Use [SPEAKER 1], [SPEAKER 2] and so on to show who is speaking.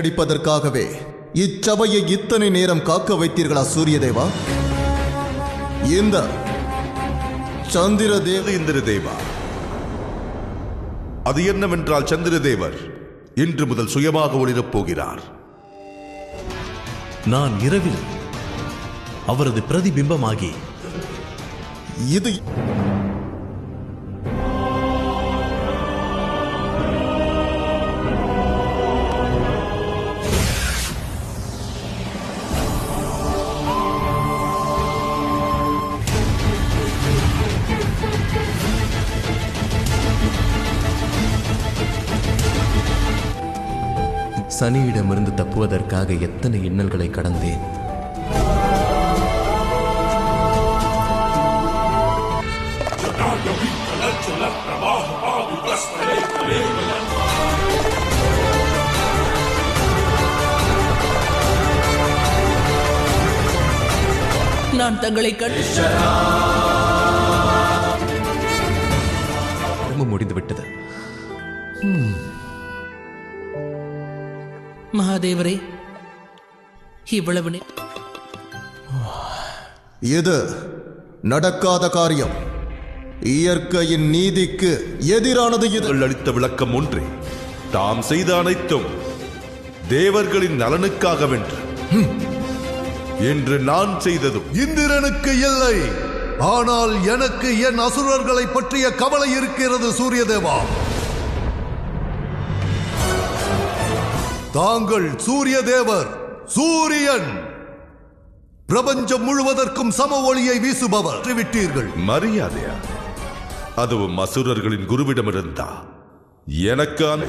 [SPEAKER 1] அடிப்பதற்காகவே இச்சபையை இத்தனை நேரம் காக்க வைத்தீர்களா சூரியதேவா? இந்த
[SPEAKER 2] இந்திரதேவா, அது என்னவென்றால் சந்திரதேவர் இன்று முதல் சுயமாக ஒளிரப் போகிறார்.
[SPEAKER 3] நான் இரவில் அவரது பிரதிபிம்பமாகி
[SPEAKER 1] இது
[SPEAKER 4] சனியிடமிருந்து தப்புவதற்காக எத்தனை இன்னல்களை கடந்தேன்.
[SPEAKER 5] நான் தங்களை
[SPEAKER 4] முடிந்துவிட்டது.
[SPEAKER 5] மகாதேவரே, இவ்வளவு
[SPEAKER 1] இது நடக்காத காரியம். இயற்கையின் நீதிக்கு எதிரானது. இது
[SPEAKER 2] அளித்த விளக்கம் ஒன்றே. தாம் செய்த அனைத்தும் தேவர்களின் நலனுக்காகவென்று. என்று நான் செய்ததும்
[SPEAKER 6] இந்திரனுக்கு இல்லை, ஆனால் எனக்கு என் அசுரர்களை பற்றிய கவலை இருக்கிறது சூரியதேவா. தாங்கள் சூரியதேவர், சூரியன், பிரபஞ்சம் முழுவதற்கும் சம ஒளியை வீசுபவர் விட்டீர்கள்.
[SPEAKER 2] மரியாதையா? அதுவும் அசுரர்களின் குருவிடமிருந்தா? எனக்கான